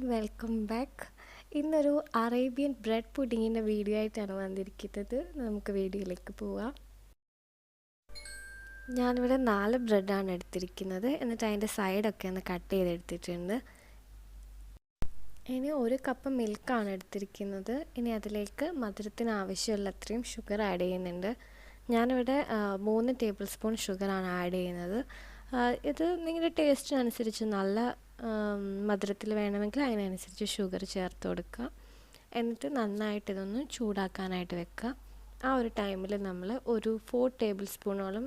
Welcome back. ഇന്നൊരു Arabian bread പുഡിങ്ങിൻ്റെ video ആയിട്ടാണ് വന്നിരിക്കുന്നത്. നമുക്ക് വീഡിയോയിലേക്ക് പോവാം. ഞാനിവിടെ 4 ബ്രെഡാണ് എടുത്തിരിക്കുന്നത്. എന്നിട്ട് അതിൻ്റെ സൈഡൊക്കെ ഒന്ന് കട്ട് ചെയ്തെടുത്തിട്ടുണ്ട്. ഇനി 1 കപ്പ് മിൽക്കാണ് എടുത്തിരിക്കുന്നത്. ഇനി അതിലേക്ക് മധുരത്തിന് ആവശ്യമുള്ള അത്രയും ഷുഗർ ആഡ് ചെയ്യുന്നുണ്ട്. ഞാനിവിടെ 3 ടേബിൾ സ്പൂൺ ഷുഗറാണ് ആഡ് ചെയ്യുന്നത്. ഇത് നിങ്ങളുടെ ടേസ്റ്റിനനുസരിച്ച് നല്ല മധുരത്തിൽ വേണമെങ്കിൽ അതിനനുസരിച്ച് ഷുഗർ ചേർത്ത് കൊടുക്കുക. എന്നിട്ട് നന്നായിട്ട് ഇതൊന്ന് ചൂടാക്കാനായിട്ട് വെക്കുക. ആ ഒരു ടൈമിൽ നമ്മൾ ഒരു 4 ടേബിൾ സ്പൂണോളം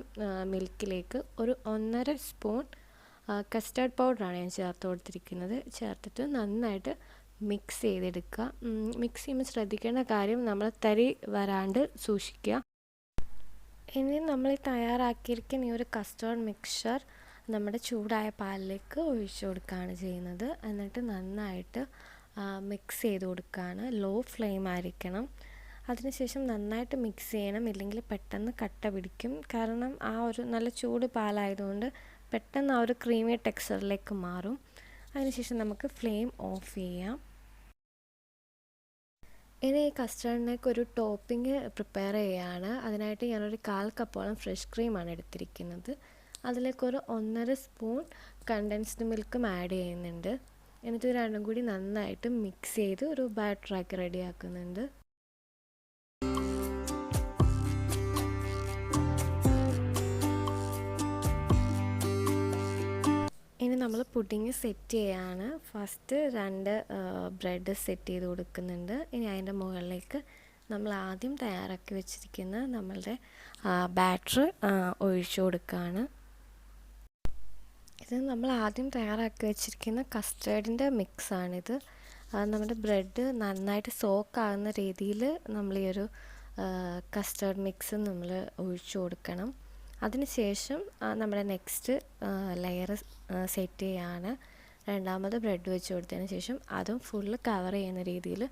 മിൽക്കിലേക്ക് ഒരു 1.5 സ്പൂൺ കസ്റ്റേർഡ് പൗഡറാണ് ഞാൻ ചേർത്ത് കൊടുത്തിരിക്കുന്നത്. ചേർത്തിട്ട് നന്നായിട്ട് മിക്സ് ചെയ്തെടുക്കുക. മിക്സ് ചെയ്യുമ്പോൾ ശ്രദ്ധിക്കേണ്ട കാര്യം നമ്മൾ തരി വരാണ്ട് സൂക്ഷിക്കുക. ഇനി നമ്മൾ തയ്യാറാക്കിയിരിക്കുന്ന ഈ ഒരു കസ്റ്റേർഡ് മിക്സ്ചർ നമ്മുടെ ചൂടായ പാലിലേക്ക് ഒഴിച്ചു കൊടുക്കുകയാണ് ചെയ്യുന്നത്. എന്നിട്ട് നന്നായിട്ട് മിക്സ് ചെയ്ത് കൊടുക്കുകയാണ്. ലോ ഫ്ലെയിം ആയിരിക്കണം. അതിനുശേഷം നന്നായിട്ട് മിക്സ് ചെയ്യണം, ഇല്ലെങ്കിൽ പെട്ടെന്ന് കട്ട പിടിക്കും. കാരണം ആ ഒരു നല്ല ചൂട് പാലായതുകൊണ്ട് പെട്ടെന്ന് ആ ഒരു ക്രീമി ടെക്സ്ചറിലേക്ക് മാറും. അതിനുശേഷം നമുക്ക് ഫ്ലെയിം ഓഫ് ചെയ്യാം. ഇനി ഈ കസ്റ്റർഡിനേക്ക് ഒരു ടോപ്പിംഗ് പ്രിപ്പയർ ചെയ്യുകയാണ്. അതിനായിട്ട് ഞാനൊരു 1/4 കപ്പോളം ഫ്രഷ് ക്രീമാണ് എടുത്തിരിക്കുന്നത്. അതിലേക്കൊരു 1.5 സ്പൂൺ കണ്ടൻസ്ഡ് മിൽക്കും ആഡ് ചെയ്യുന്നുണ്ട്. എന്നിട്ട് ഇത് രണ്ടും കൂടി നന്നായിട്ട് മിക്സ് ചെയ്ത് ഒരു ബാറ്ററാക്കി റെഡിയാക്കുന്നുണ്ട്. ഇനി നമ്മൾ പുഡിങ് സെറ്റ് ചെയ്യാണ്. ഫസ്റ്റ് 2 ബ്രെഡ് സെറ്റ് ചെയ്ത് കൊടുക്കുന്നുണ്ട്. ഇനി അതിൻ്റെ മുകളിലേക്ക് നമ്മൾ ആദ്യം തയ്യാറാക്കി വെച്ചിരിക്കുന്ന നമ്മളുടെ ബാറ്റർ ഒഴിച്ചു കൊടുക്കുകയാണ്. ഇത് നമ്മൾ ആദ്യം തയ്യാറാക്കി വെച്ചിരിക്കുന്ന കസ്റ്റേർഡിൻ്റെ മിക്സാണിത്. നമ്മുടെ ബ്രെഡ് നന്നായിട്ട് സോക്ക് ആകുന്ന രീതിയിൽ നമ്മൾ ഈ ഒരു കസ്റ്റേർഡ് മിക്സ് നമ്മൾ ഒഴിച്ചു കൊടുക്കണം. അതിനുശേഷം നമ്മുടെ നെക്സ്റ്റ് ലെയർ സെറ്റ് ചെയ്യാണ്. രണ്ടാമത് ബ്രെഡ് വെച്ച് കൊടുത്തതിന് ശേഷം അതും ഫുള്ള് കവർ ചെയ്യുന്ന രീതിയിൽ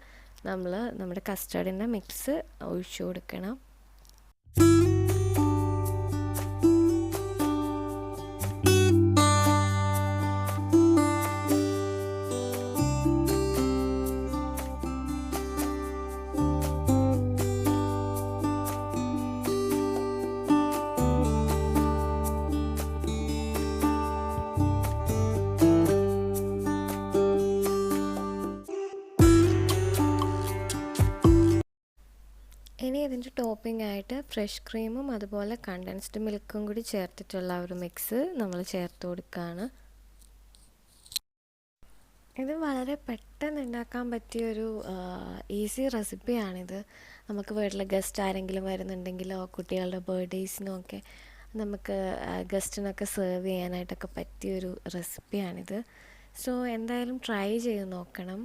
നമ്മൾ നമ്മുടെ കസ്റ്റേർഡിൻ്റെ മിക്സ് ഒഴിച്ചു കൊടുക്കണം. ഇനി ഇതിൻ്റെ ടോപ്പിംഗ് ആയിട്ട് ഫ്രഷ് ക്രീമും അതുപോലെ കണ്ടൻസ്ഡ് മിൽക്കും കൂടി ചേർത്തിട്ടുള്ള ഒരു മിക്സ് നമ്മൾ ചേർത്ത് കൊടുക്കുകയാണ്. ഇത് വളരെ പെട്ടെന്ന് ഉണ്ടാക്കാൻ പറ്റിയൊരു ഈസി റെസിപ്പിയാണിത്. നമുക്ക് വീട്ടിൽ ഗസ്റ്റ് ആരെങ്കിലും വരുന്നുണ്ടെങ്കിലോ കുട്ടികളുടെ ബർത്ത്ഡേയ്സിനോ ഒക്കെ നമുക്ക് ഗസ്റ്റിനൊക്കെ സെർവ് ചെയ്യാനായിട്ടൊക്കെ പറ്റിയൊരു റെസിപ്പിയാണിത്. സോ എന്തായാലും ട്രൈ ചെയ്ത് നോക്കണം,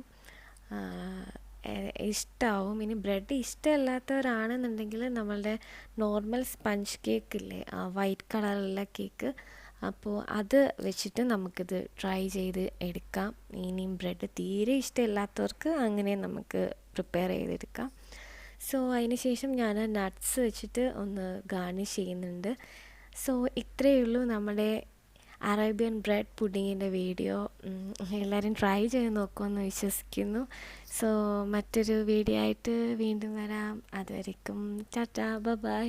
ഇഷ്ടമാവും. ഇനി ബ്രെഡ് ഇഷ്ടമില്ലാത്തവരാണെന്നുണ്ടെങ്കിൽ നമ്മളുടെ നോർമൽ സ്പഞ്ച് കേക്കില്ലേ, വൈറ്റ് കളറുള്ള കേക്ക്, അപ്പോൾ അത് വെച്ചിട്ട് നമുക്കിത് ട്രൈ ചെയ്ത് എടുക്കാം. ഇനിയും ബ്രെഡ് തീരെ ഇഷ്ടമില്ലാത്തവർക്ക് അങ്ങനെ നമുക്ക് പ്രിപ്പയർ ചെയ്തെടുക്കാം. സോ അതിന് ശേഷം ഞാൻ നട്ട്സ് വെച്ചിട്ട് ഒന്ന് ഗാർണിഷ് ചെയ്യുന്നുണ്ട്. സോ ഇത്രയേ ഉള്ളൂ നമ്മുടെ അറേബ്യൻ ബ്രെഡ് പുഡിങ്ങിൻ്റെ വീഡിയോ. എല്ലാവരും ട്രൈ ചെയ്ത് നോക്കുമെന്ന് വിശ്വസിക്കുന്നു. സോ മറ്റൊരു വീഡിയോ ആയിട്ട് വീണ്ടും വരാം. അതുവരേക്കും ടാറ്റാ, ബൈ.